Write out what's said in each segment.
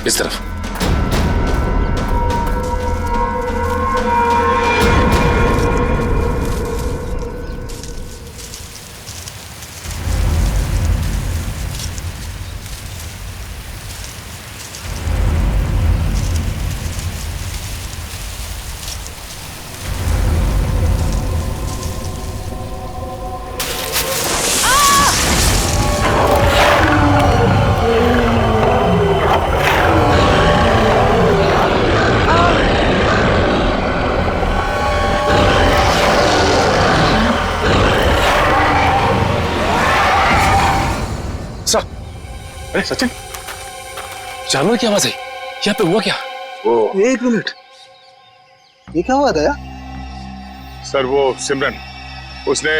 इस तरफ। अरे सचिन, जानवर की आवाज है, यहाँ पे हुआ क्या? वो एक मिनट, ये क्या हुआ था? सर वो सिमरन, उसने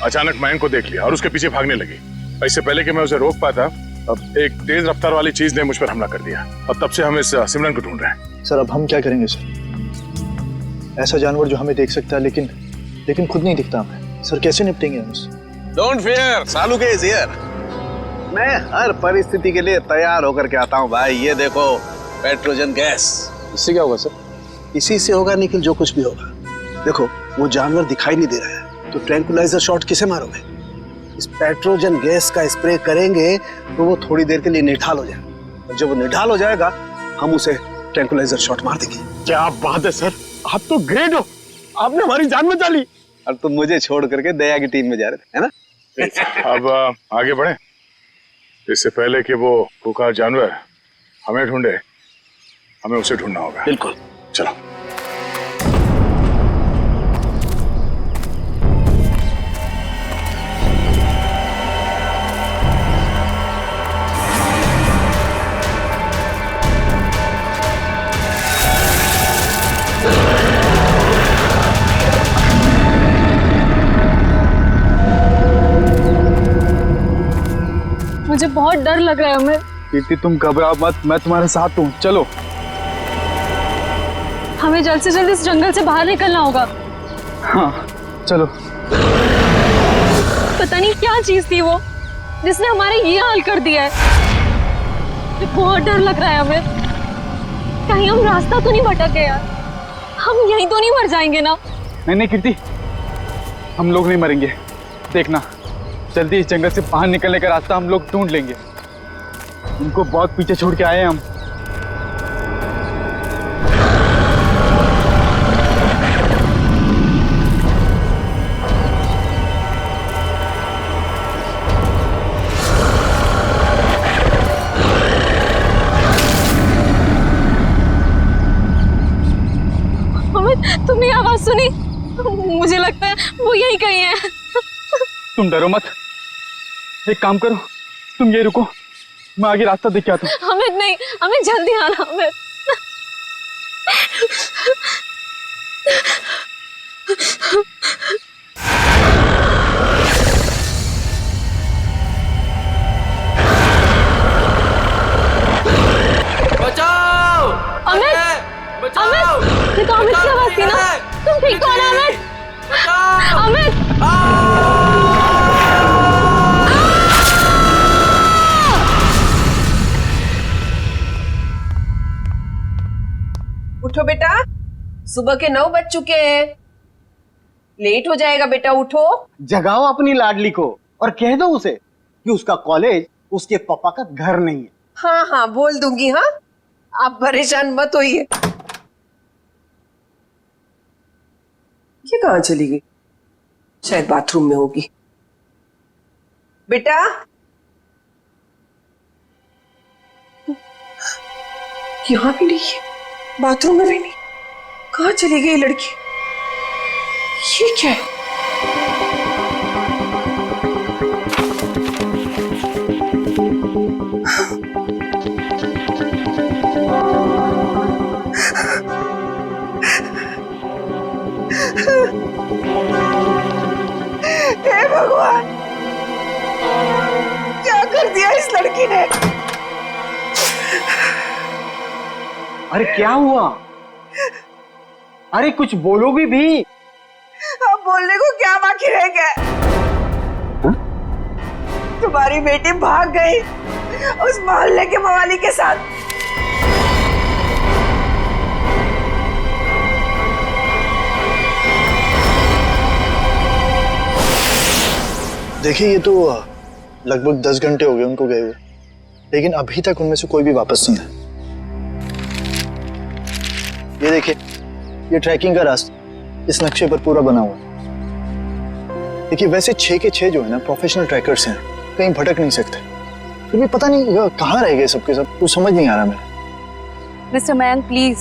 अचानक मयंक को देख लिया और उसके पीछे भागने लगी। इससे पहले कि मैं उसे रोक पाता, अब एक तेज रफ्तार वाली चीज ने मुझ पर हमला कर दिया और तब से हम इस सिमरन को ढूंढ रहे हैं। सर अब हम क्या करेंगे सर? ऐसा जानवर जो हमें देख सकता है लेकिन खुद नहीं दिखता हमें। सर कैसे निपटेंगे हम उससे? डोंट फियर, सालू के इज हियर। मैं हर परिस्थिति के लिए तैयार होकर के आता हूँ भाई। ये देखो पेट्रोजन गैस। इससे क्या होगा सर? इसी से होगा निखिल, जो कुछ भी होगा। देखो वो जानवर दिखाई नहीं दे रहा है, तो ट्रैंकुलाइजर शॉट किसे मारोगे? इस पेट्रोजन गैस का स्प्रे करेंगे तो वो थोड़ी देर के लिए निढाल हो जाएगा, और जब वो निढाल हो जाएगा हम उसे ट्रैंकुलाइजर शॉट मार देंगे। क्या बात है सर, आप तो ग्रेट हो, आपने हमारी जान बचा ली। और तुम मुझे छोड़ करके दया की टीम में जा रहे थे, है ना? अब आगे बढ़े, इससे पहले कि वो भूखा जानवर हमें ढूंढे, हमें उसे ढूंढना होगा। बिल्कुल, चलो। मुझे बहुत डर लग रहा है अमित। कीर्ति तुम घबराओ मत, मैं तुम्हारे साथ हूँ। चलो हमें जल्द से जल्द इस जंगल से बाहर निकलना होगा। हाँ चलो। पता नहीं क्या चीज थी वो जिसने हमारे ये हाल कर दिया है। मुझे बहुत डर लग रहा है अमित, कहीं हम रास्ता तो नहीं भटक गए यार? हम यहीं तो नहीं मर जाएंगे ना? नहीं कीर्ति, हम लोग नहीं मरेंगे। देखना, जल्दी इस जंगल से बाहर निकलने का रास्ता हम लोग ढूंढ लेंगे। उनको बहुत पीछे छोड़ के आए हैं हम। तुमने आवाज सुनी? मुझे लगता है वो यही कहीं है। तुम डरो मत, एक काम करो, तुम ये रुको, मैं आगे रास्ता देख के आता हूँ। अमित नहीं, हमें जल्दी आना अमित। बचाओ! अमित! अमित! ये तो अमित की आवाज थी ना? तुम ठीक हो ना अमित? अमित! उठो बेटा, सुबह के 9 बज चुके हैं, लेट हो जाएगा बेटा, उठो। जगाओ अपनी लाडली को और कह दो उसे कि उसका कॉलेज उसके पापा का घर नहीं है। हाँ हाँ बोल दूंगी। हाँ आप परेशान मत होइए। ये कहाँ चली गई? शायद बाथरूम में होगी। बेटा, यहाँ भी नहीं है, बाथरूम में भी नहीं। कहाँ चली गई लड़की? ये क्या है? हे भगवान, क्या कर दिया इस लड़की ने? अरे क्या हुआ? अरे कुछ बोलोगी भी? अब बोलने को क्या बाकी रह गया? तुम्हारी बेटी भाग गई उस मोहल्ले के मवाली के साथ। देखिए ये तो लगभग 10 घंटे हो गए उनको गए हुए, लेकिन अभी तक उनमें से कोई भी वापस नहीं आया। ये देखिए, ये ट्रैकिंग का रास्ता इस नक्शे पर पूरा बना हुआ है। देखिए वैसे 6 के 6 जो है ना प्रोफेशनल ट्रैकर्स हैं, कहीं भटक नहीं सकते, फिर भी पता नहीं कहाँ रह गए सबके सब, कुछ समझ नहीं आ रहा मेरा। मिस्टर मयंक प्लीज,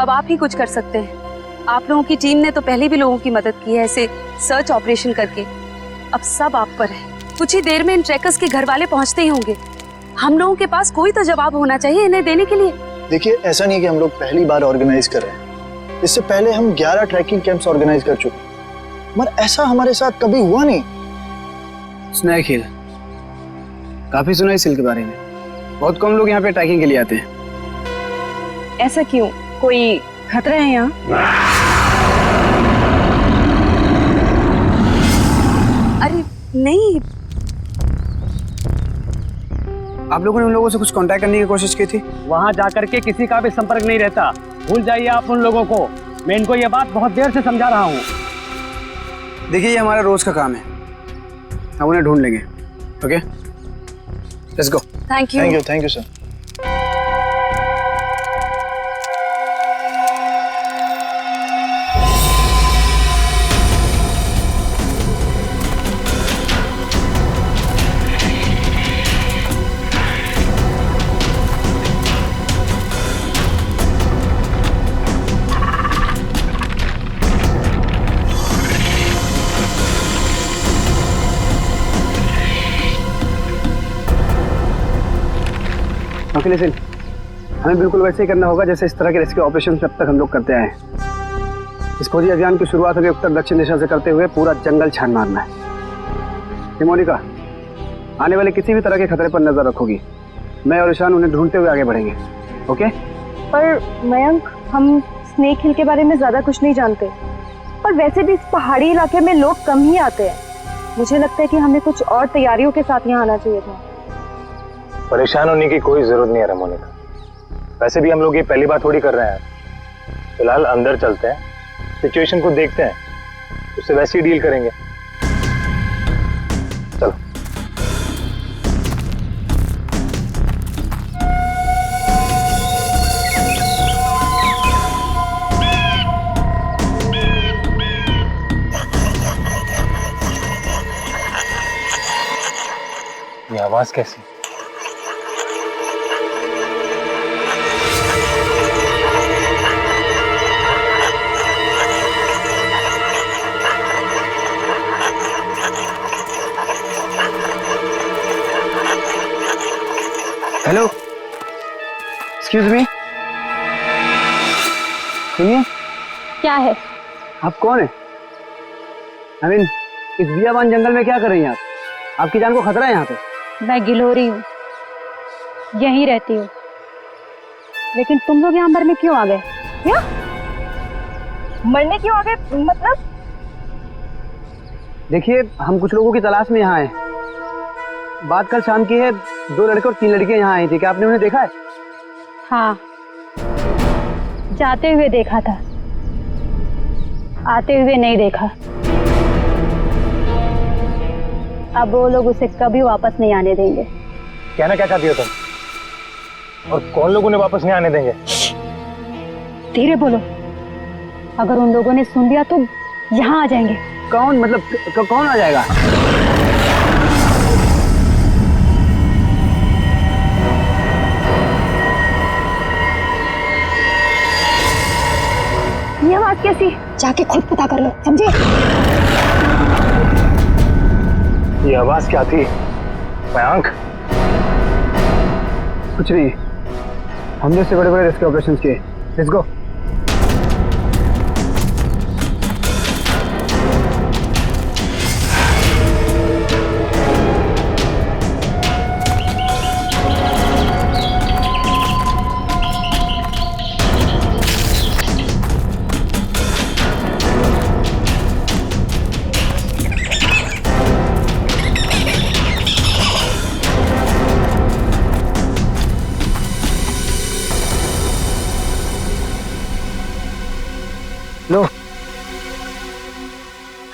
अब आप ही कुछ कर सकते हैं। आप लोगों की टीम ने तो पहले भी लोगों की मदद की है ऐसे सर्च ऑपरेशन करके, अब सब आप पर है। कुछ ही देर में इन ट्रैकर्स के घर वाले पहुंचते ही होंगे। हम लोगों के पास कोई तो जवाब होना चाहिए इन्हें देने के लिए। देखिए ऐसा नहीं कि हम लोग पहली बार ऑर्गेनाइज कर रहे हैं, इससे पहले हम 11 ट्रैकिंग कैंप्स ऑर्गेनाइज कर चुके हैं, मगर ऐसा हमारे साथ कभी हुआ नहीं। स्नैक हिल, काफी सुना है इस हिल के बारे में, बहुत कम लोग यहाँ पे ट्रैकिंग के लिए आते हैं। ऐसा क्यों, कोई खतरा है यहाँ? अरे नहीं, आप लोगों ने उन लोगों से कुछ कांटेक्ट करने की कोशिश की थी? वहां जाकर के किसी का भी संपर्क नहीं रहता, भूल जाइए आप उन लोगों को। मैं इनको ये बात बहुत देर से समझा रहा हूँ। देखिए ये हमारा रोज का काम है, हम उन्हें ढूंढ लेंगे। Okay, let's go. Thank you. Thank you sir. Okay listen, हमें बिल्कुल वैसे ही करना होगा जैसे इस तरह के रेस्क्यू ऑपरेशन अब तक हम लोग करते आए हैं। इस फौजी अभियान की शुरुआत हमें उत्तर दक्षिण दिशा से करते हुए पूरा जंगल छान मारना है। मोनिका, आने वाले किसी भी तरह के खतरे पर नजर रखोगी। मैं और ईशान उन्हें ढूंढते हुए आगे बढ़ेंगे। ओके? पर मयंक, हम स्नेक हिल के बारे में ज्यादा कुछ नहीं जानते, और वैसे भी इस पहाड़ी इलाके में लोग कम ही आते हैं। मुझे लगता है कि हमें कुछ और तैयारियों के साथ यहाँ आना चाहिए था। परेशान होने की कोई जरूरत नहीं है रमोनिका, वैसे भी हम लोग ये पहली बार थोड़ी कर रहे हैं। फिलहाल अंदर चलते हैं, सिचुएशन को देखते हैं, उससे वैसे ही डील करेंगे। चलो। ये आवाज कैसी? हेलो, एक्सक्यूज मी, सुनिए। क्या है? आप कौन है? आई मीन, इस बियाबान जंगल में क्या कर रही हैं आप? आपकी जान को खतरा है यहाँ पे। मैं गिलोरी हूँ, यहीं रहती हूँ, लेकिन तुम लोग यहाँ मरने क्यों आ गए? क्या मरने क्यों आ गए? मतलब देखिए, हम कुछ लोगों की तलाश में यहाँ आए। बात कल शाम की है, 2 लड़के और 3 लड़कियां यहाँ आई थी। क्या आपने उन्हें देखा है? हाँ, जाते हुए देखा था, आते हुए नहीं देखा। अब वो लोग उसे कभी वापस नहीं आने देंगे। कहना क्या चाहती हो तुम? और कौन लोग उन्हें वापस नहीं आने देंगे? धीरे बोलो, अगर उन लोगों ने सुन लिया तो यहाँ आ जाएंगे। कौन? मतलब कौन आ जाएगा? ये आवाज कैसी? जाके खुद पता कर लो, समझे? ये आवाज क्या थी मयंक? कुछ नहीं, हमने इससे बड़े बड़े रेस्क्यू ऑपरेशंस किए। Let's go. लो,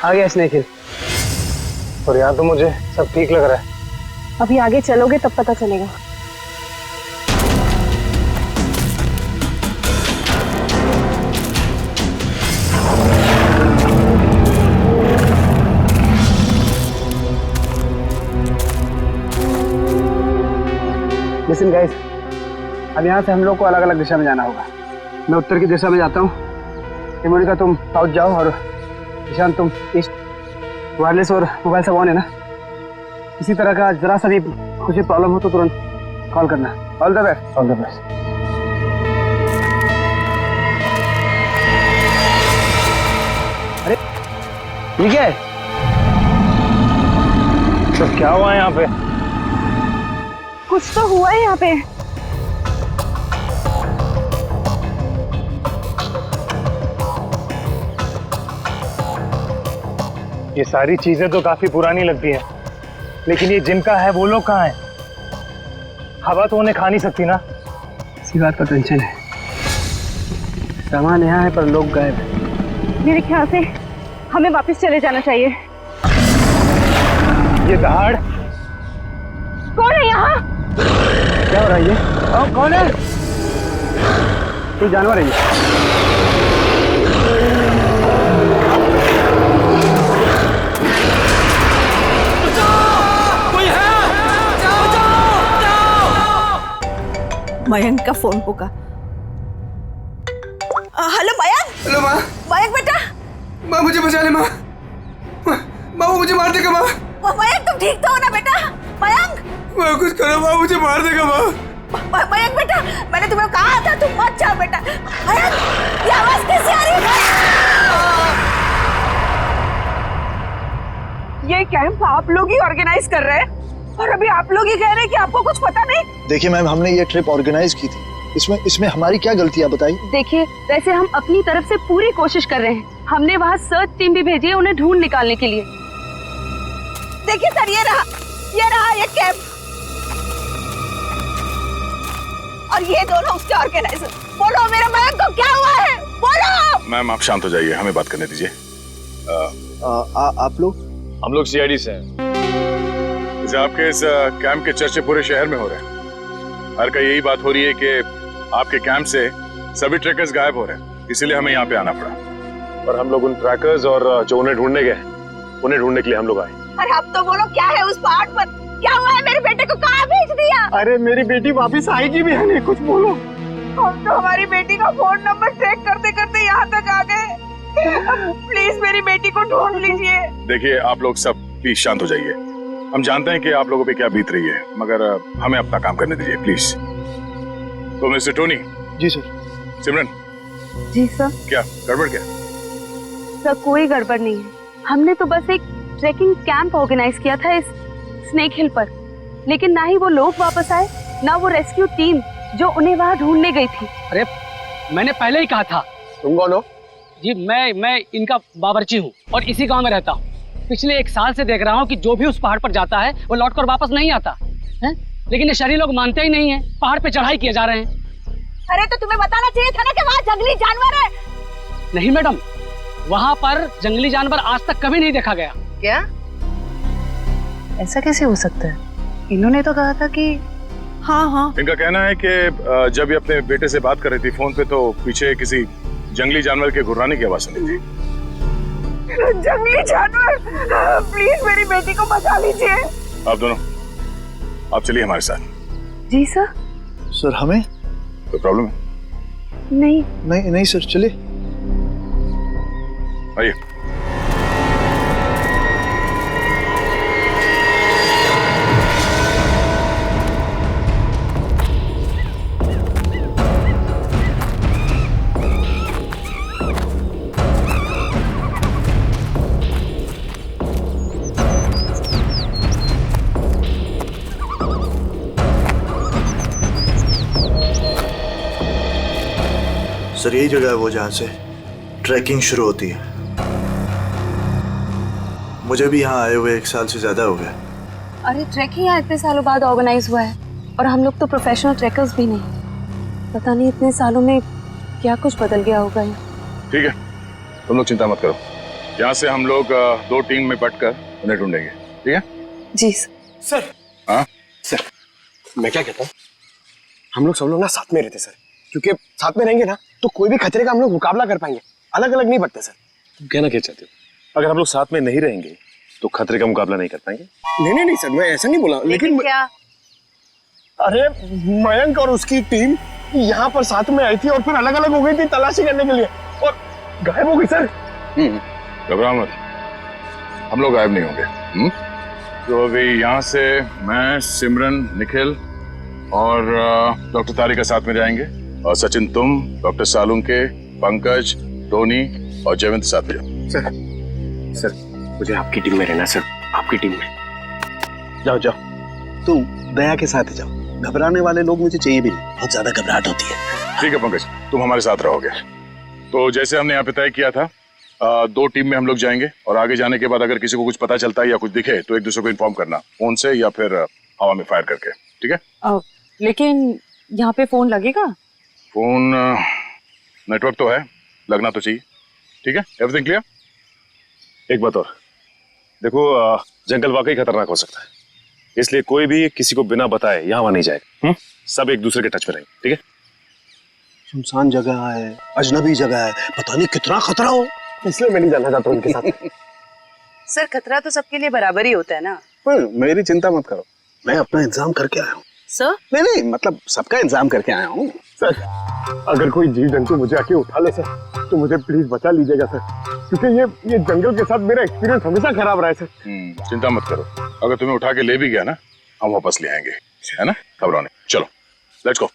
आ गया स्नेक हिल। और यहाँ तो मुझे सब ठीक लग रहा है। अभी आगे चलोगे तब पता चलेगा। लिसन गाइस, अब यहाँ से हम लोग को अलग अलग दिशा में जाना होगा। मैं उत्तर की दिशा में जाता हूँ, मोनिका तुम साउथ जाओ और ईशान तुम ईस्ट। वायरलेस और मोबाइल सब ऑन है ना? इसी तरह का जरा सा भी कुछ भी प्रॉब्लम हो तो तुरंत कॉल करना। All the best. All the best. अरे ये क्या है? तो क्या हुआ यहाँ पे? कुछ तो हुआ है यहाँ पे। ये सारी चीजें तो काफी पुरानी लगती हैं, लेकिन ये जिनका है वो लोग कहाँ हैं? हवा तो उन्हें खा नहीं सकती ना। इसी बात का टेंशन है। सामान यहाँ है पर लोग गायब हैं। मेरे ख्याल से हमें वापस चले जाना चाहिए। ये दहाड़ कौन है यहाँ? क्या हो रहा है ये? कौन है? कोई जानवर है ये? मयंक का फोन पुका। हेलो मयंक। हेलो माँ। मयंक बेटा। माँ मुझे बचा ले माँ। माँ वो मुझे मार देगा माँ। मयंक तुम ठीक तो हो ना बेटा? मयंक माँ कुछ करो माँ, मुझे मार देगा माँ। मयंक बेटा, मैंने तुम्हें कहा था तुम मत जाओ बेटा। मयंक ये आवाज कैसे आ रही है? ये कैंप आप लोग ही ऑर्गेनाइज कर रहे हैं और अभी आप लोग ही कह रहे हैं कि आपको कुछ पता नहीं। देखिए मैम, हमने ये ट्रिप ऑर्गेनाइज की थी, इसमें हमारी क्या गलती है बताइए? देखिए, वैसे हम अपनी तरफ से पूरी कोशिश कर रहे हैं। हमने वहाँ सर्च टीम भी भेजी है उन्हें ढूंढ निकालने के लिए। देखिए सर, ये कैंप और ये दोनों उसके ऑर्गेनाइजर। बोलो मेरे मयंक को क्या हुआ है, बोलो। मैम आप शांत हो जाइए, हमें बात करने दीजिए। आप लोग? हम लोग सीआईडी से हैं। आपके इस कैंप के चर्चे पूरे शहर में हो रहे हैं। हर का यही बात हो रही है कि आपके कैंप से सभी ट्रैकर्स गायब हो रहे हैं, इसीलिए हमें यहाँ पे आना पड़ा। और हम लोग उन ट्रैकर्स और जो उन्हें ढूंढने गए, उन्हें ढूंढने के लिए हम लोग आए। अरे अब तो बोलो क्या है उस पहाड़ पर? क्या हुआ है? मेरे बेटे को कहाँ भेज दिया? अरे मेरी बेटी वापस आएगी भी है नहीं, कुछ बोलो। हम तो हमारी बेटी का फोन नंबर ट्रैक करते करते यहाँ तक आ गए। प्लीज मेरी बेटी को ढूंढ लीजिए। देखिए आप लोग सब प्लीज शांत हो जाइए। हम जानते हैं कि आप लोगों पे क्या बीत रही है, मगर हमें अपना काम करने दीजिए प्लीज। तो मिस्टर टोनी। जी सर। सिमरन। जी सर। क्या गड़बड़ क्या? सर कोई गड़बड़ नहीं है। हमने तो बस एक ट्रैकिंग कैंप ऑर्गेनाइज किया था इस स्नेक हिल पर, लेकिन ना ही वो लोग वापस आए, ना वो रेस्क्यू टीम जो उन्हें वहाँ ढूंढने गई थी। अरे मैंने पहले ही कहा था। तुम कौन हो? जी मैं इनका बावर्ची हूँ और इसी गांव में रहता हूँ। पिछले 1 साल से देख रहा हूँ कि जो भी उस पहाड़ पर जाता है वो लौटकर वापस नहीं आता है, लेकिन ये शहरी लोग मानते ही नहीं है। पहाड़ पे चढ़ाई किए जा रहे हैं। अरे तो तुम्हें बताना चाहिए था ना कि वहाँ जंगली जानवर है। नहीं मैडम, वहाँ पर जंगली जानवर आज तक कभी नहीं देखा गया। क्या? ऐसा कैसे हो सकता है? इन्होंने तो कहा था कि हाँ। इनका कहना है कि जब ये अपने बेटे से बात कर रही थी फोन पे, तो पीछे किसी जंगली जानवर के गुर्राने की आवाज सुनी थी। जंगली जानवर, प्लीज मेरी बेटी को बचा लीजिए। आप दोनों आप चलिए हमारे साथ। जी सर। सर हमें कोई प्रॉब्लम है? नहीं सर, चलिए। आइए। सर यही जगह है वो जहाँ से ट्रैकिंग शुरू होती है। मुझे भी यहाँ आए हुए 1 साल से ज्यादा हो गया। अरे ट्रैकिंग यहाँ इतने सालों बाद ऑर्गेनाइज हुआ है और हम लोग तो प्रोफेशनल ट्रैकर्स भी नहीं। पता नहीं इतने सालों में क्या कुछ बदल गया होगा। ठीक है, तुम लोग चिंता मत करो। यहाँ से हम लोग 2 टीम में बंटकर उन्हें ढूंढेंगे। ठीक है? जी सर। हाँ सर, मैं क्या कहता हूँ, हम लोग सब लोग ना साथ में रहते सर, क्योंकि साथ में रहेंगे ना तो कोई भी खतरे का हम लोग मुकाबला कर पाएंगे, अलग अलग नहीं बढ़ते सर। तुम कहना क्या चाहते हो? अगर हम लोग साथ में नहीं रहेंगे तो खतरे का मुकाबला नहीं कर पाएंगे? नहीं सर, मैं ऐसा नहीं बोला, लेकिन क्या? अरे मयंक और उसकी टीम यहाँ पर साथ में आई थी और फिर अलग अलग हो गई थी तलाशी करने के लिए और गायब हो गई सर। घबराओ मत, हम लोग गायब नहीं होंगे। तो अभी यहाँ से मैं, सिमरन, निखिल और डॉक्टर तारिका साथ में जाएंगे, और सचिन तुम, डॉक्टर सालुंके, पंकज, टोनी और जयवंत साथ में जाओ। सर मुझे आपकी टीम में रहना सर, आपकी टीम में। जाओ जाओ, तुम दया के साथ ही जाओ, घबराने वाले लोग मुझे चाहिए भी नहीं, बहुत ज्यादा घबराहट होती है। ठीक है पंकज, तुम हमारे साथ रहोगे। तो जैसे हमने यहाँ पे तय किया था, 2 टीम में हम लोग जाएंगे और आगे जाने के बाद अगर किसी को कुछ पता चलता है या कुछ दिखे तो एक दूसरे को इन्फॉर्म करना, फोन से या फिर हवा में फायर करके, ठीक है? लेकिन यहाँ पे फोन लगेगा? फोन नेटवर्क तो है, लगना तो चाहिए। ठीक है, एवरीथिंग क्लियर? एक बात और देखो, जंगल वाकई खतरनाक हो सकता है, इसलिए कोई भी किसी को बिना बताए यहाँ वहां नहीं जाएगा। सब एक दूसरे के टच में रहेंगे, ठीक है? सुनसान जगह है, अजनबी जगह है, पता नहीं कितना खतरा हो, इसलिए मैं नहीं जाना चाहता उनके साथ। सर खतरा तो सबके लिए बराबर ही होता है ना। पर मेरी चिंता मत करो, मैं अपना इंतजाम करके आया हूँ। सर? नहीं, मतलब सबका इंतजाम करके आया हूँ। सर अगर कोई जीव जंतु मुझे आके उठा ले सर तो मुझे प्लीज बचा लीजिएगा सर, क्योंकि ये जंगल के साथ मेरा एक्सपीरियंस हमेशा खराब रहा है सर। चिंता मत करो, अगर तुम्हें उठा के ले भी गया ना, हम वापस ले आएंगे, है ना? घबराओ नहीं, चलो लेट्स गो।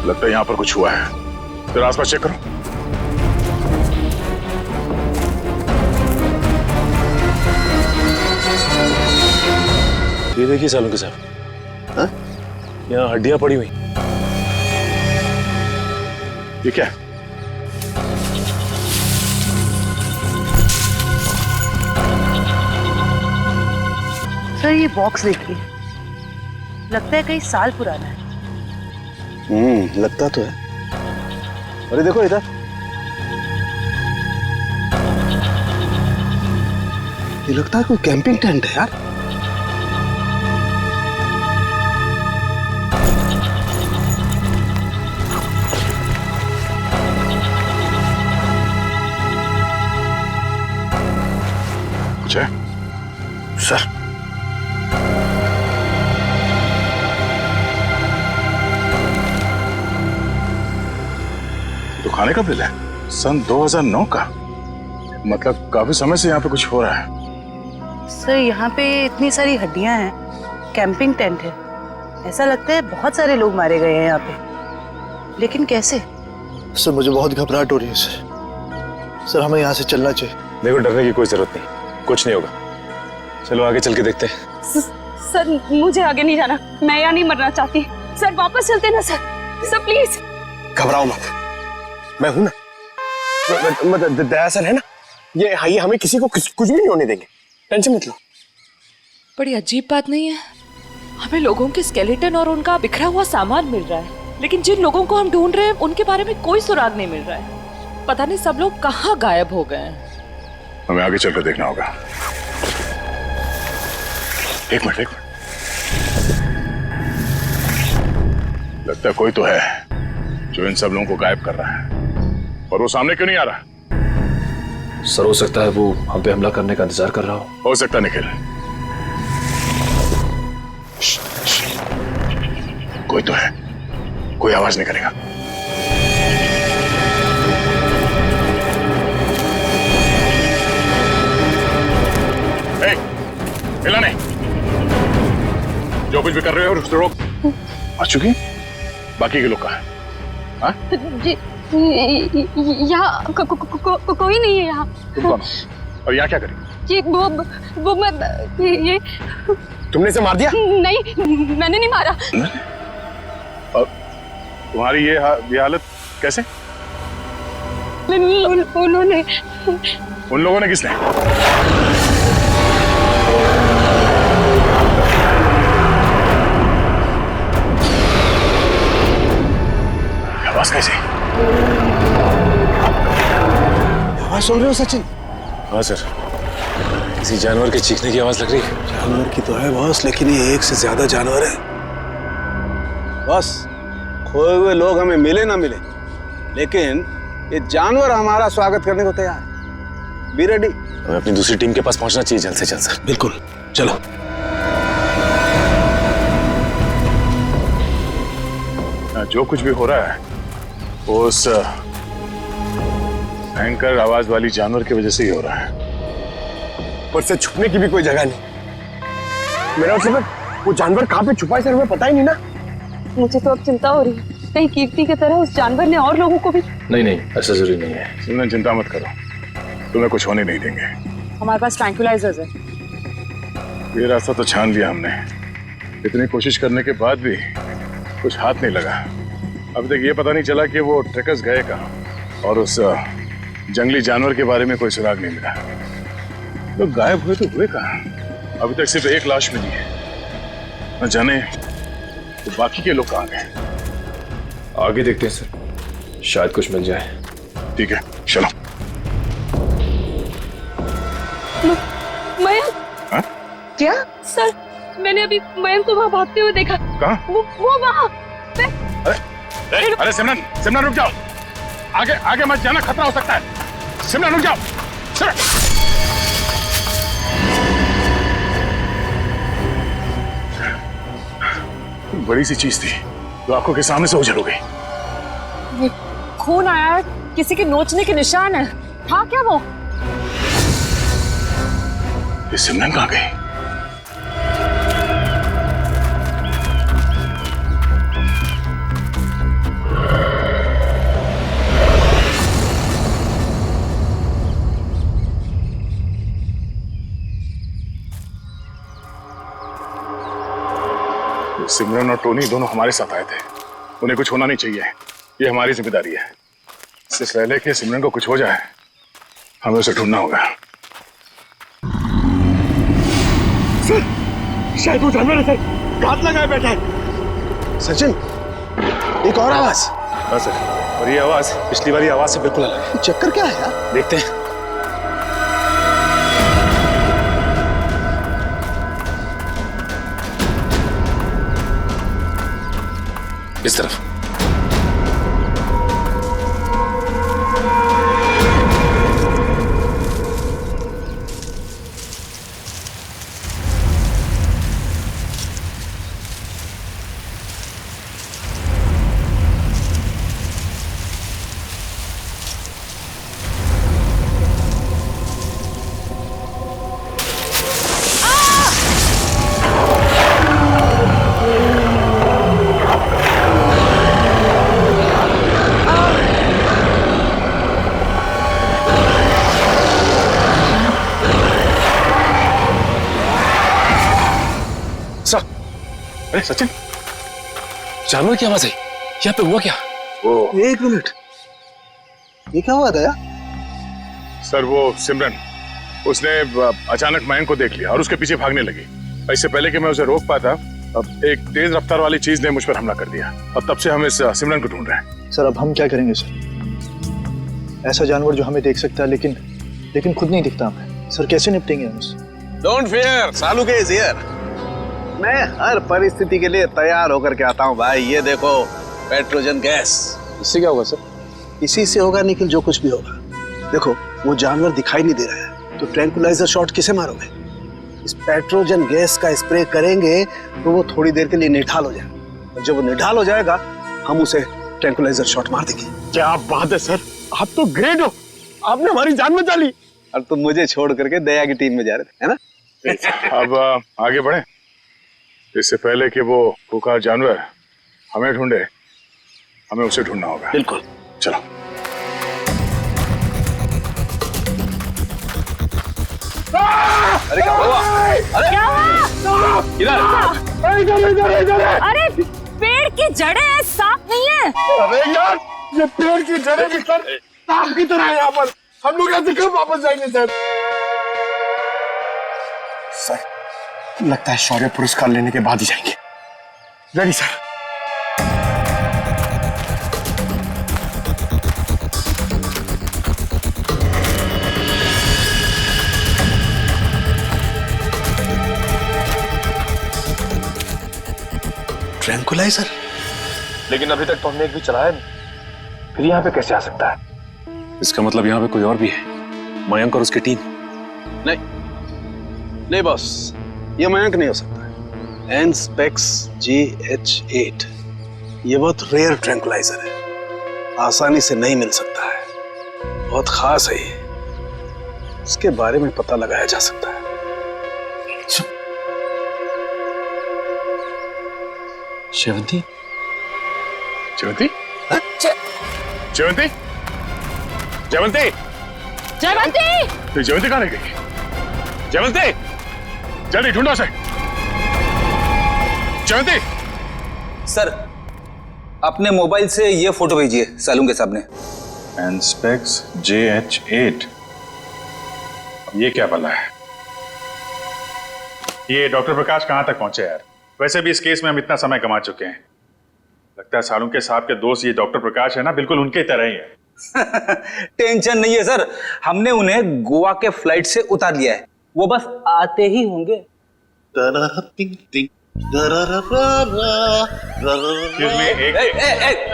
लगता है यहाँ पर कुछ हुआ है, फिर आसपास चेक करो। ये देखिए सालुंके साहब, यहाँ हड्डियां पड़ी हुई। ये क्या है? सर ये बॉक्स देखिए, लगता है कई साल पुराना है। लगता तो है। अरे देखो इधर, ये लगता है कोई कैंपिंग टेंट है यार। कुछ है? सर तो खाने का बिल है, सन 2009 का, मतलब काफी समय से यहाँ पे कुछ हो रहा है। सर यहाँ पे इतनी सारी हड्डियां हैं, कैंपिंग टेंट है, ऐसा लगता है बहुत सारे लोग मारे गए हैं यहाँ पे, लेकिन कैसे? सर मुझे बहुत घबराहट हो रही है सर, हमें यहाँ से चलना चाहिए। देखो डरने की कोई जरूरत नहीं, कुछ नहीं होगा, चलो आगे चल के देखते हैं। सर मुझे आगे नहीं जाना, मैं यहाँ नहीं मरना चाहती। सर वापस चलते ना सर प्लीज। घबराओ मत, मैं हूं ना, मतलब दया सर है ना, ये हमें किसी को कुछ भी नहीं होने देंगे, टेंशन मत लो। बड़ी अजीब बात नहीं है, हमें लोगों के स्केलेटन और उनका बिखरा हुआ सामान मिल रहा है, लेकिन जिन लोगों को हम ढूंढ रहे हैं उनके बारे में कोई सुराग नहीं मिल रहा है। पता नहीं सब लोग कहाँ गायब हो गए हैं। हमें आगे चलकर देखना होगा। एक मिनट, लगता है कोई तो है जो इन सब लोगों को गायब कर रहा है, और वो सामने क्यों नहीं आ रहा? सर हो सकता है वो हम पे हमला करने का इंतजार कर रहा हो सकता है निखिल, कोई तो है, कोई आवाज नहीं करेगा। हिला नहीं, जो कुछ भी कर रहे हो उसको रोक। आ चुकी, बाकी के लोग कहाँ हैं? हाँ? यहाँ कोई नहीं है यहाँ। तुम कौन हो? और यहाँ क्या करी? ये वो मैं ये तुमने इसे मार दिया? नहीं, मैंने नहीं मारा। और तुम्हारी ये हालत कैसे? उन्होंने। उन लोगों ने किसने? आवाज कैसे? आवाज सुन रहे हो सचिन? हाँ सर, किसी जानवर के चीखने की आवाज लग रही है। जानवर की तो है बॉस, लेकिन ये एक से ज्यादा जानवर है। बॉस, खोए हुए लोग हमें मिले ना मिले, लेकिन ये जानवर हमारा स्वागत करने को तैयार है। Be ready. हमें अपनी दूसरी टीम के पास पहुंचना चाहिए जल्द से जल्द सर। बिल्कुल, चलो। जो कुछ भी हो रहा है वो उस भयंकर आवाज वाली जानवर की वजह से ही हो रहा है। पर से छुपने की भी कोई जगह नहीं। मेरा मतलब वो जानवर कहाँ पे छुपा है सर, हमें पता ही नहीं ना। मुझे तो अब चिंता हो रही है, कहीं कीर्ति की तरह उस जानवर ने और लोगों को भी। नहीं नहीं, ऐसा जरूरी नहीं है। सिमरन चिंता मत करो, तुम्हें कुछ होने नहीं देंगे। हमारे पास ट्रैंक्विलाइजर्स है। ये रास्ता तो छान लिया हमने, इतनी कोशिश करने के बाद भी कुछ हाथ नहीं लगा। अभी तक ये पता नहीं चला कि वो ट्रैकर्स गए कहाँ, और उस जंगली जानवर के बारे में कोई सुराग नहीं मिला। लोग गायब हुए तो हुए कहाँ? अभी तक सिर्फ एक लाश मिली है, न जाने तो बाकी के लोग कहाँ गए। आगे देखते हैं सर, शायद कुछ मिल जाए। ठीक है, चलो। मयंक। हाँ? क्या? सर, मैंने अभी मयंक को वहाँ भागते हुए देखा। कहाँ? वो वहाँ। अरे सिमरन, सिमरन रुक जाओ, आगे आगे मत जाना, खतरा हो सकता है। सिमरन रुक जाओ, सिमरन। बड़ी सी चीज थी जो आंखों के सामने से उजल हो गई। ये खून आया है, किसी के नोचने के निशान है। था क्या वो? ये सिमरन कहाँ गई? सिमरन और टोनी दोनों हमारे साथ आए थे, उन्हें कुछ होना नहीं चाहिए, ये हमारी जिम्मेदारी है। इससे पहले कि सिमरन को कुछ हो जाए, हमें उसे ढूंढना होगा। सर, शायद वो जानवर है सर, घात लगाए बैठा है। सचिन, एक और आवाज। हाँ सर, और ये आवाज पिछली वाली आवाज से बिल्कुल अलग है। चक्कर क्या है यार? देखते हैं। इस तरफ। अरे सचिन, जानवर की आवाज है, यहाँ पे हुआ क्या? एक मिनट, ये क्या हुआ था यार? सर वो सिमरन, उसने अचानक मयंक को देख लिया और उसके पीछे भागने लगी। इससे पहले कि मैं उसे रोक पाता, अब एक तेज रफ्तार वाली चीज ने मुझ पर हमला कर दिया, और तब से हम इस सिमरन को ढूंढ रहे हैं। सर अब हम क्या करेंगे सर? ऐसा जानवर जो हमें देख सकता है लेकिन खुद नहीं दिखता हमें। सर कैसे निपटेंगे हम उससे? डोंट फियर, सालू के इज हियर। मैं हर परिस्थिति के लिए तैयार होकर के आता हूँ भाई। ये देखो, पेट्रोजन गैस। इससे क्या होगा सर? इसी से होगा निखिल, जो कुछ भी होगा। देखो, वो जानवर दिखाई नहीं दे रहा है, तो ट्रैंक्विलाइजर शॉट किसे मारोगे? इस पेट्रोजन गैस का स्प्रे करेंगे तो वो थोड़ी देर के लिए निढाल हो जाएगा, और जब वो निढाल हो जाएगा हम उसे ट्रैंक्विलाइजर शॉट मार देंगे। क्या बात है सर, आप तो ग्रेट हो, आपने हमारी जान बचा ली। और तुम मुझे छोड़ करके दया की टीम में जा रहे थे, है ना? अब आगे बढ़े, इससे पहले कि वो खुंखार जानवर हमें ढूंढे, हमें उसे ढूंढना होगा। बिल्कुल, चलो। अरे क्या हुआ? अरे क्या हुआ? इधर अरे पेड़ की जड़ें साफ नहीं है। अरे यार, ये पेड़ की जड़ें भी सर सांप की तरह है यहाँ पर। हम लोग यहाँ से कब वापस जाएंगे सर? सर लगता है शौर्य पुरस्कार लेने के बाद ही जाएंगे। Ready sir. ट्रैंकुलाइजर? लेकिन अभी तक तो हमने एक भी चलाया नहीं, फिर यहाँ पे कैसे आ सकता है? इसका मतलब यहाँ पे कोई और भी है, मयंक और उसकी टीम। नहीं बॉस, ये मयंक नहीं हो सकता। एनस्पेक्स GH8 ये बहुत रेयर ट्रैंकुलाइजर है, आसानी से नहीं मिल सकता है, बहुत खास है ये। इसके बारे में पता लगाया जा सकता है। शेवंती? जयवंती? जयवंती? जयवंती? जयवंती! तो जयवंती कहाँ रह गई? जयवंती! जल्दी ढूंढो उसे। जयवंती! सर, अपने मोबाइल से ये फोटो भेजिए सालूम के सामने। एनस्पेक्स JH8, ये क्या भला है? ये डॉक्टर प्रकाश कहाँ तक पहुंचे यार? वैसे भी इस केस में हम इतना समय कमा चुके हैं। लगता है सालूम के साहब के दोस्त ये डॉक्टर प्रकाश है ना, बिल्कुल उनके तरह ही है। टेंशन नहीं है सर, हमने उन्हें गोवा के फ्लाइट से उतार लिया है, वो बस आते ही होंगे।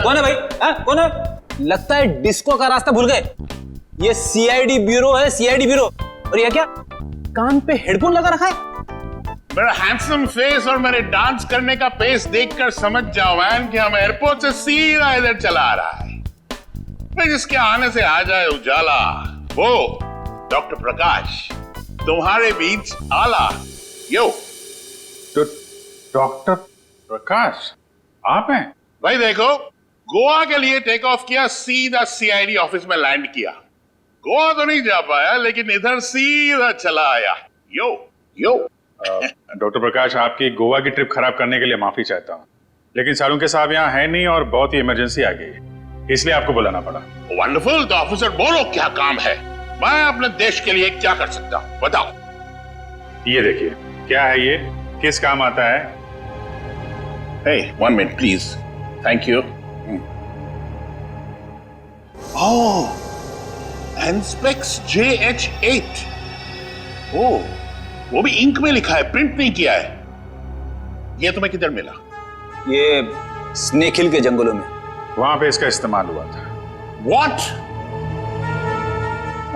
कौन है भाई? कौन है? लगता है डिस्को का रास्ता भूल गए। ये CID ब्यूरो है, CID ब्यूरो। और ये क्या कान पे हेडफोन लगा रखा है? मेरा हैंडसम फेस और मेरे डांस करने का पेस देखकर समझ जाओ मैन कि हम एयरपोर्ट से सीधा इधर चला आ रहा है। फिर जिसके आने से आ जाए उजाला, वो डॉक्टर प्रकाश तुम्हारे बीच आला। यो तो डॉक्टर प्रकाश आप हैं? भाई देखो, गोवा के लिए टेक ऑफ किया, सीधा CID ऑफिस में लैंड किया। गोवा तो नहीं जा पाया, लेकिन इधर सीधा चला आया। यो यो डॉक्टर प्रकाश, आपकी गोवा की ट्रिप खराब करने के लिए माफी चाहता हूँ, लेकिन सालूम के साहब यहाँ है नहीं और बहुत ही इमरजेंसी आ गई है, इसलिए आपको बुलाना पड़ा। वंडरफुल, तो ऑफिसर बोलो क्या काम है? मैं अपने देश के लिए क्या कर सकता हूँ, बताओ। ये देखिए, क्या है ये, किस काम आता है? Hey, 1 minute please. Thank you. Oh, Anspex JH8. Oh, वो भी इंक में लिखा है, प्रिंट नहीं किया है। ये तुम्हें किधर मिला? ये स्नेक हिल के जंगलों में, वहां पे इसका इस्तेमाल हुआ था। What?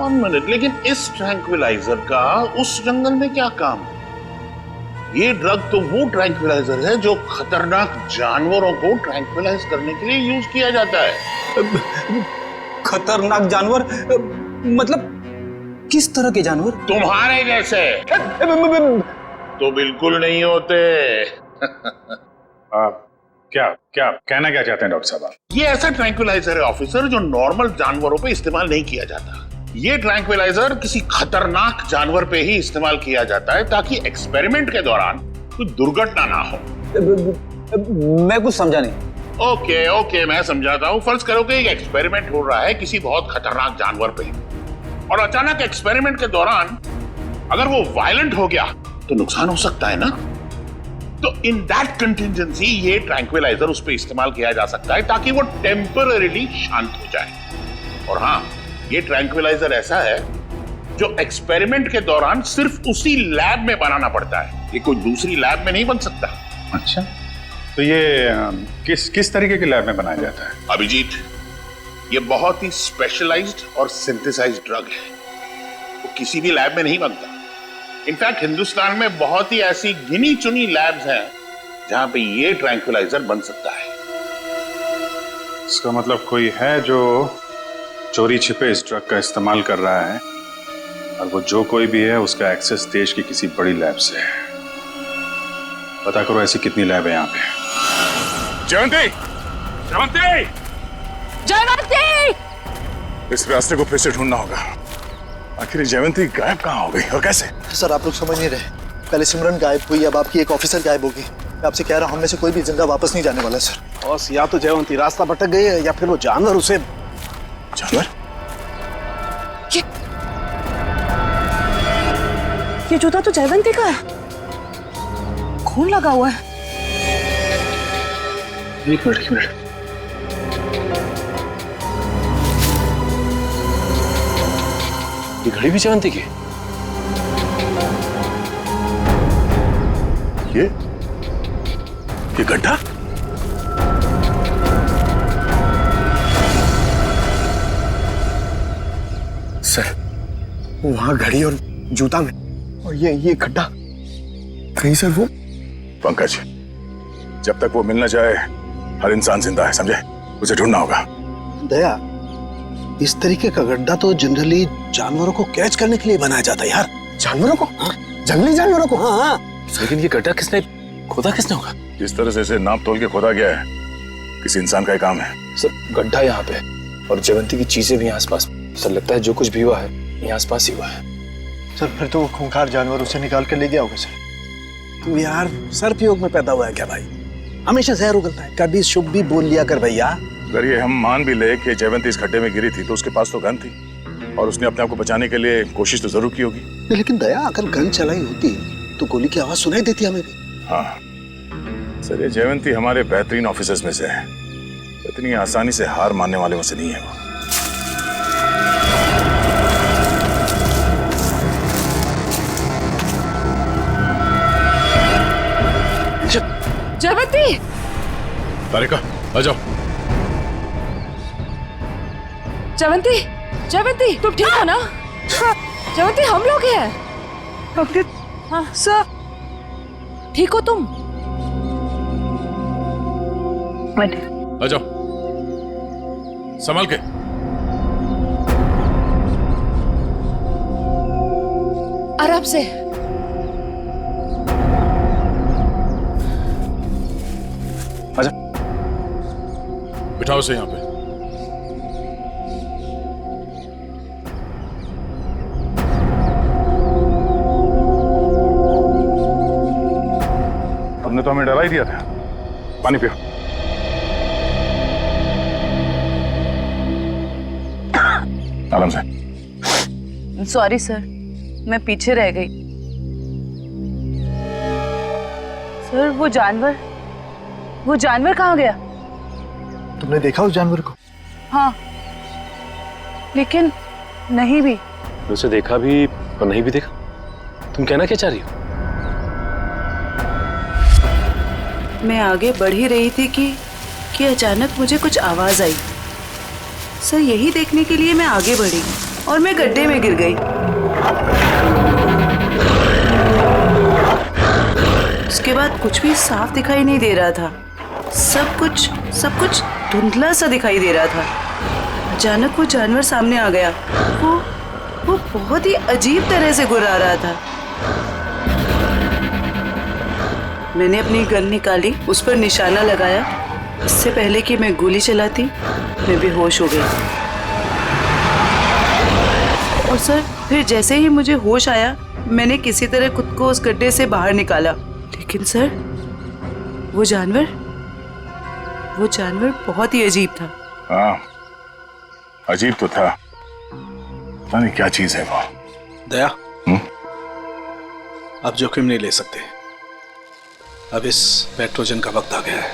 1 minute, लेकिन इस ट्रैंक्विलाइजर का उस जंगल में क्या काम? ये ड्रग तो वो ट्रैंक्विलाइजर है जो खतरनाक जानवरों को ट्रैंक्विलाइज करने के लिए यूज किया जाता है। खतरनाक जानवर मतलब किस तरह के जानवर? तुम्हारे जैसे तो बिल्कुल नहीं होते। क्या क्या कहना क्या चाहते हैं डॉक्टर साहब? ये ऐसा ट्रैंक्विलाइजर है ऑफिसर जो नॉर्मल जानवरों पे इस्तेमाल नहीं किया जाता। ये ट्रैंक्विलाइजर किसी खतरनाक जानवर पे ही इस्तेमाल किया जाता है ताकि एक्सपेरिमेंट के दौरान कोई दुर्घटना ना हो। मैं कुछ समझा नहीं। ओके, मैं समझाता हूँ। फर्ज करो कि एक एक्सपेरिमेंट हो रहा है किसी बहुत खतरनाक जानवर पे, और अचानक एक्सपेरिमेंट के दौरान अगर वो वायलेंट हो गया तो नुकसान हो सकता है ना। तो इन दैट कंटिजेंसी ये ट्रैंक्विलाइजर उस पे इस्तेमाल किया जा सकता है ताकि वो टेम्पररीली शांत हो जाए। और हाँ, ये ट्रैंक्विलाइजर ऐसा है जो एक्सपेरिमेंट के दौरान सिर्फ उसी लैब में बनाना पड़ता है, ये कोई दूसरी लैब में नहीं बन सकता। अच्छा, तो ये किस तरीके के लैब में बनाया जाता है? अभिजीत, ये बहुत ही स्पेशलाइज्ड और सिंथेसाइज्ड ड्रग है, वो किसी भी लैब में नहीं बनता। इनफैक्ट हिंदुस्तान में बहुत ही ऐसी गिनी चुनी लैब्स हैं जहां पे ये ट्रैंक्विलाइजर बन सकता है। इसका मतलब कोई है जो चोरी छिपे इस ड्रग का इस्तेमाल कर रहा है, और वो जो कोई भी है उसका एक्सेस देश की किसी बड़ी लैब से है। पता करो ऐसी कितनी लैब है यहाँ पे। जयवंती! जयवंती! जयवंती! इस रास्ते को फिर से ढूंढना होगा। आखिर जयवंती गायब कहाँ हो गई और कैसे? सर आप लोग समझ नहीं रहे, पहले सिमरन गायब हुई, अब आपकी एक ऑफिसर गायब होगी। मैं आपसे कह रहा हूँ हम में से कोई भी जिंदा वापस नहीं जाने वाला सर। बॉस या तो जयवंती रास्ता भटक गई है या फिर वो जानवर उसे। जानवर? ये जूता तो जयवंती का है, खून लगा हुआ है। एक मिनट। ये घड़ी भी जयवंती की? ये गड्ढा? सर वहां घड़ी और जूता में, और ये गड्ढा कहीं सर वो। पंकज, जब तक वो मिल न जाए हर इंसान जिंदा है, समझे? उसे ढूंढना होगा। दया, इस तरीके का गड्ढा तो जनरली जानवरों को कैच करने के लिए बनाया जाता है यार। जानवरों को? जंगली जानवरों को? हाँ। लेकिन ये गड्ढा किसने खोदा होगा? जिस तरह से इसे नाप तोल के खोदा गया है, किसी इंसान का ही काम है। सर गड्ढा यहाँ पे और जयवंती की चीजें भी आसपास। सर लगता है जो कुछ भी हुआ है यहाँ आसपास ही हुआ है। सर फिर तो वो खूंखार जानवर उसे निकाल कर ले गया होगा सर। तू यार सर्पयोग में पैदा हुआ है क्या भाई? हमेशा जहर उगलता है, कभी शुभ भी बोल लिया कर भैया। अगर ये हम मान भी ले कि जयवंती इस गड्ढे में गिरी थी तो उसके पास तो गन थी और उसने अपने आप को बचाने के लिए कोशिश तो जरूर की होगी। लेकिन दया, अगर गन चलाई होती तो गोली की आवाज सुनाई देती हमें भी। हाँ सर, ये जयवंती हमारे बेहतरीन ऑफिसर्स में से है, इतनी आसानी से हार मानने वाले में से नहीं है वो। जयवंती! तारिका आ जाओ। जयवंती तुम ठीक हो ना? जयवंती हम लोग हैं। हाँ सर, ठीक हो तुम? आ जाओ, संभाल के। आराम से। आजा, बिठाओ उसे यहाँ पे। हमने तो हमें डरा ही दिया था। पानी पियो। आराम से। सॉरी सर, मैं पीछे रह गई। सर वो जानवर कहाँ गया? तुमने देखा उस जानवर को? हाँ, लेकिन नहीं भी। उसे देखा भी और नहीं भी देखा। तुम कहना क्या चाह रही हो? मैं आगे बढ़ ही रही थी कि अचानक मुझे कुछ आवाज आई। सर यही देखने के लिए मैं आगे बढ़ी और मैं गड्ढे में गिर गई। उसके बाद कुछ भी साफ दिखाई नहीं दे रहा था, सब कुछ धुंधला सा दिखाई दे रहा था। अचानक वो जानवर सामने आ गया। वो बहुत ही अजीब तरह से गुर्रा रहा था। मैंने अपनी गन निकाली, उस पर निशाना लगाया। इससे पहले कि मैं गोली चलाती, मैं बेहोश हो गई। और सर फिर जैसे ही मुझे होश आया, मैंने किसी तरह खुद को उस गड्ढे से बाहर निकाला। लेकिन सर वो जानवर बहुत ही अजीब था। हाँ, अजीब तो था। पता नहीं क्या चीज है वो। दया, अब जोखिम नहीं ले सकते। अब इस पेट्रोजन का वक्त आ गया है।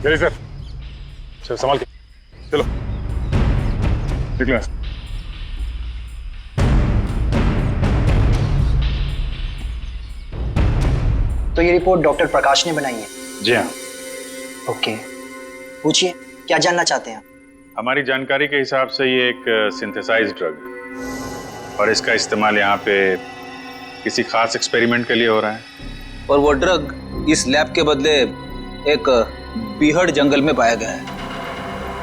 चलिए सर, चलो संभाल के चलो, निकलो। तो ये रिपोर्ट डॉक्टर प्रकाश ने बनाई है? जी हाँ। ओके, पूछिए क्या जानना चाहते हैं? हमारी जानकारी के हिसाब से ये एक सिंथेसाइज्ड ड्रग है और इसका इस्तेमाल यहाँ पे किसी खास एक्सपेरिमेंट के लिए हो रहा है। और वो ड्रग इस लैब के बदले एक बीहड़ जंगल में पाया गया है।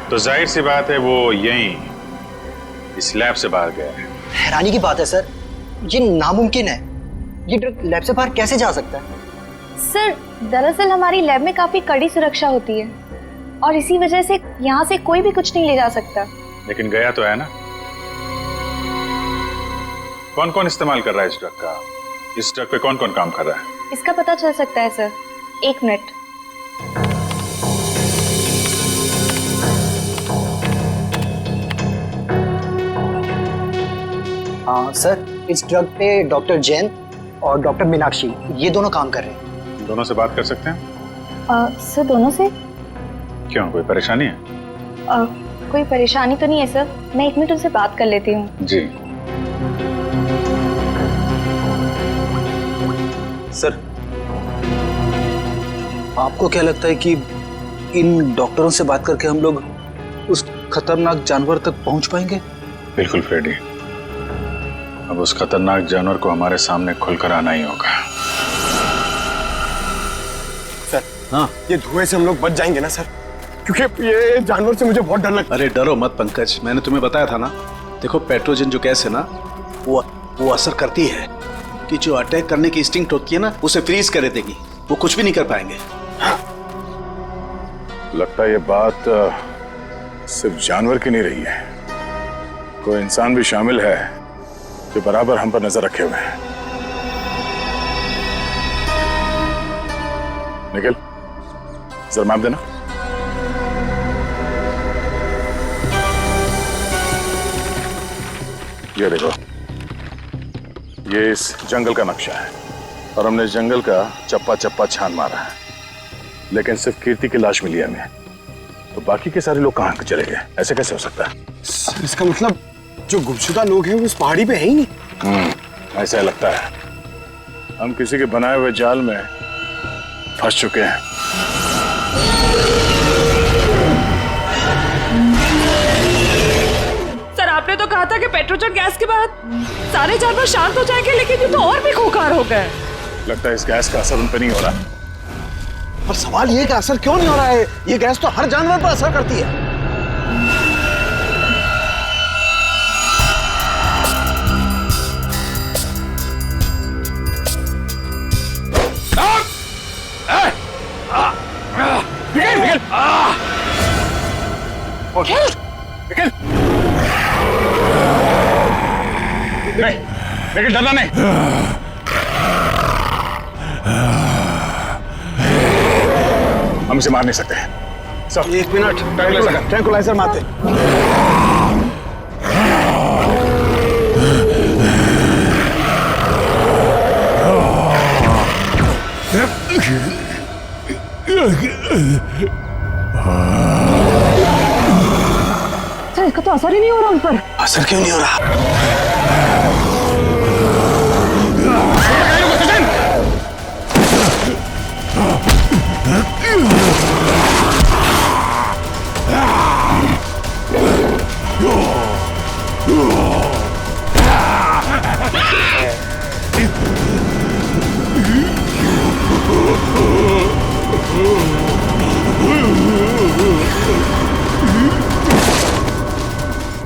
तो जाहिर सी बात है वो यहीं इस लैब से बाहर गया है। हैरानी की बात है सर, ये नामुमकिन है। ये ड्रग लैब से बाहर कैसे जा सकता है? सर दरअसल हमारी लैब में काफी कड़ी सुरक्षा होती है और इसी वजह से यहाँ से कोई भी कुछ नहीं ले जा सकता। लेकिन गया तो है ना। कौन कौन इस्तेमाल कर रहा है इस ड्रग का? इस ड्रग पे कौन कौन काम कर रहा है? इसका पता चल सकता है सर, 1 मिनट। सर इस ड्रग पे डॉक्टर जैन और डॉक्टर मीनाक्षी ये दोनों काम कर रहे हैं। दोनों से बात कर सकते हैं? सर दोनों से? क्यों, कोई परेशानी है? कोई परेशानी तो नहीं है सर, मैं 1 मिनट उनसे बात कर लेती हूँ। जी सर आपको क्या लगता है कि इन डॉक्टरों से बात करके हम लोग उस खतरनाक जानवर तक पहुंच पाएंगे? बिल्कुल फ्रेडी, अब उस खतरनाक जानवर को हमारे सामने खुलकर आना ही होगा। सर हाँ, ये धुएं से हम लोग बच जाएंगे ना सर? क्योंकि ये जानवर से मुझे बहुत डर लगता है। अरे डरो मत पंकज, मैंने तुम्हें बताया था ना। देखो पेट्रोजन जो गैस है ना, वो असर करती है कि जो अटैक करने की इंस्टिंक्ट होती है ना, उसे फ्रीज कर देगी, वो कुछ भी नहीं कर पाएंगे। लगता है ये बात सिर्फ जानवर की नहीं रही है, कोई इंसान भी शामिल है जो बराबर हम पर नजर रखे हुए हैं। निखिल जरा मैप देना। ये देखो, ये इस जंगल का नक्शा है और हमने इस जंगल का चप्पा चप्पा छान मारा है, लेकिन सिर्फ कीर्ति की लाश मिली हमें। तो बाकी के सारे लोग कहां चले गए? ऐसे कैसे हो सकता है? इसका मतलब जो गुमशुदा लोग हैं वो इस पहाड़ी पे है ही नहीं। ऐसा लगता है हम किसी के बनाए हुए जाल में फंस चुके हैं। सर आपने तो कहा था कि पेट्रोजन गैस के बाद सारे जानवर शांत हो जाएंगे, लेकिन ये तो और भी खूंखार हो गए। लगता है इस गैस का असर उन पर नहीं हो रहा। पर सवाल ये कि असर क्यों नहीं हो रहा है? ये गैस तो हर जानवर पर असर करती है। लेकिन डरना नहीं। हम इसे मार नहीं सकते। सब 1 मिनट, ट्रैंकुलाइजर मारते। सर इसका तो असर ही नहीं हो रहा उन पर। असर क्यों नहीं हो रहा?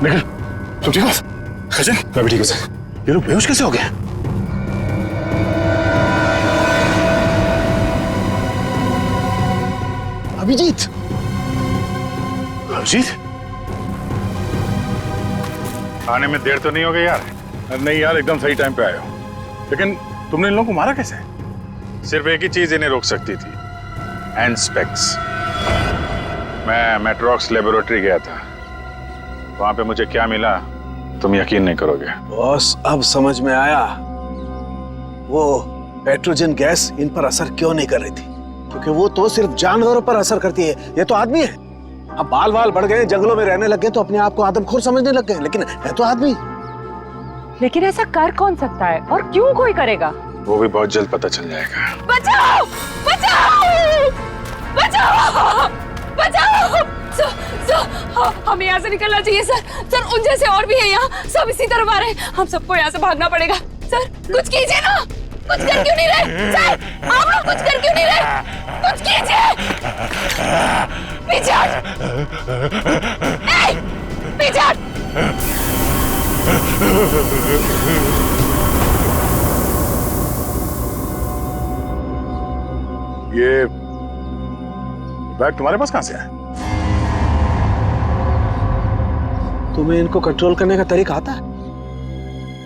निखिल तुम ठीक हो? सचिन मैं भी ठीक हूँ सर। ये लोग बेहोश कैसे हो गए? अभिजीत, अभिजीत आने में देर तो नहीं हो गई यार? नहीं यार, एकदम सही टाइम पे आए हो। लेकिन तुमने इन लोगों को मारा कैसे? सिर्फ एक ही चीज इन्हें रोक सकती थी, एनस्पेक्स। मैं मेट्रॉक्स लेबोरेटरी गया था, वहां पे मुझे क्या मिला तुम यकीन नहीं करोगे। बॉस अब समझ में आया वो पेट्रोजन गैस इन पर असर क्यों नहीं कर रही थी, क्योंकि वो तो सिर्फ जानवरों पर असर करती है, ये तो आदमी है। अब बाल बाल बढ़ गए, जंगलों में रहने लग गए तो अपने आप को आदमखोर समझने लग गए, लेकिन है तो आदमी। लेकिन ऐसा कर कौन सकता है और क्यों कोई करेगा? वो भी बहुत जल्द पता चल जाएगा। बचाओ बचाओ बचाओ बचाओ! हमें यहाँ से निकलना चाहिए सर। सर उन जैसे और भी है यहाँ, सब इसी तरफ आ रहे हैं। हम सबको यहाँ से भागना पड़ेगा। सर कुछ कीजिए ना, कुछ कर क्यों नहीं रहे? सर आप लोग कुछ कर क्यों नहीं रहे? कुछ कीजिए। पीछे हट, पीछे हट। ये बैग तुम्हारे पास कहां से आया? तुम्हें इनको कंट्रोल करने का तरीका आता है?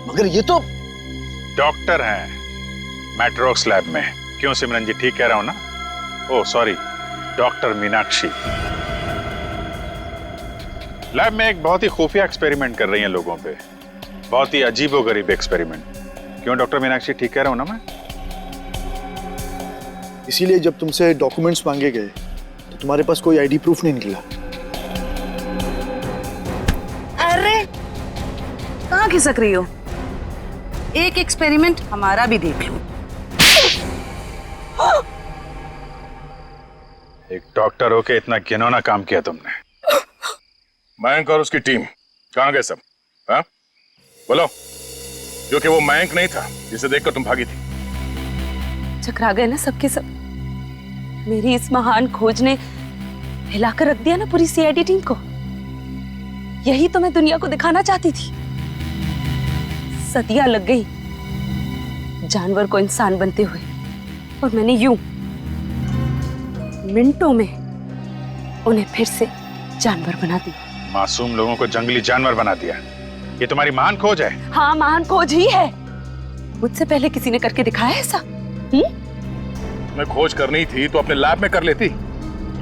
मगर ये तो डॉक्टर हैं मैट्रोक्स लैब में। क्यों सिमरन जी, ठीक कह रहा हूं ना? Oh sorry, doctor Meenakshi lab में एक बहुत ही खुफिया एक्सपेरिमेंट कर रही हैं लोगों पे, बहुत ही अजीबोगरीब एक्सपेरिमेंट। क्यों डॉक्टर मीनाक्षी, ठीक कह रहा हूं ना मैं? इसीलिए जब तुमसे डॉक्यूमेंट्स मांगे गए तो तुम्हारे पास कोई आईडी प्रूफ नहीं निकला। अरे कहाँ खिसक रही हो? एक एक्सपेरिमेंट हमारा भी देख लो। एक डॉक्टर होके इतना घिनौना काम किया तुमने। मयंक और उसकी टीम कहां गए सब? हाँ बोलो, जो कि वो मयंक नहीं था जिसे देखकर तुम भागी थी। चकरा गए ना सबके सब। मेरी इस महान खोज ने हिलाकर रख दिया ना पूरी सीआईडी टीम को। यही तो मैं दुनिया को दिखाना चाहती थी। सदियां लग गई जानवर को इंसान बनते हुए, और मैंने यूं मिनटों में उन्हें फिर से जानवर बना दिया। मासूम लोगों को जंगली जानवर बना दिया। ये तुम्हारी महान खोज है? हाँ, महान खोज ही है। मुझसे पहले किसी ने करके दिखाया ऐसा? मैं खोज करनी थी तो अपने लैब में कर लेती।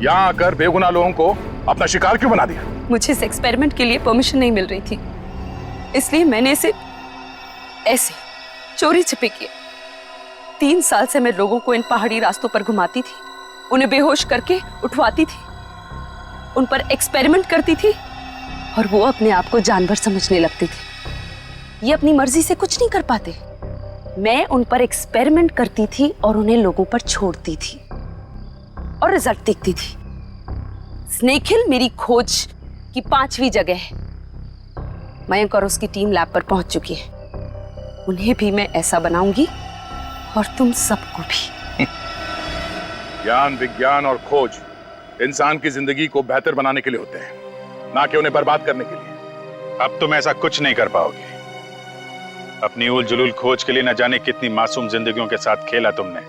यहाँ आकर बेगुनाह लोगों को अपना शिकार क्यों बना दिया? मुझे इस एक्सपेरिमेंट के लिए परमिशन नहीं मिल रही थी, इसलिए मैंने इसे ऐसे चोरी छिपे किया। 3 साल से मैं लोगों को इन पहाड़ी रास्तों पर घुमाती थी, उन्हें बेहोश करके उठवाती थी, उन पर एक्सपेरिमेंट करती थी, और वो अपने आप को जानवर समझने लगते थे। ये अपनी मर्जी से कुछ नहीं कर पाते। मैं उन पर एक्सपेरिमेंट करती थी और उन्हें लोगों पर छोड़ती थी, और रिजल्ट देखती थी। स्नेक हिल मेरी खोज की 5वीं जगह है। मयंक और उसकी टीम लैब पर पहुंच चुकी है। उन्हें भी मैं ऐसा बनाऊंगी, और तुम सबको भी। ज्ञान, विज्ञान और खोज इंसान की जिंदगी को बेहतर बनाने के लिए होते हैं, ना कि उन्हें बर्बाद करने के लिए। अब तुम ऐसा कुछ नहीं कर पाओगे। अपनी उल जुलूल खोज के लिए न जाने कितनी मासूम जिंदगियों के साथ खेला तुमने,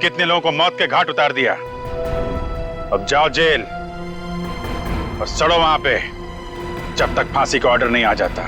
कितने लोगों को मौत के घाट उतार दिया। अब जाओ जेल और सड़ो वहां पे, जब तक फांसी का ऑर्डर नहीं आ जाता।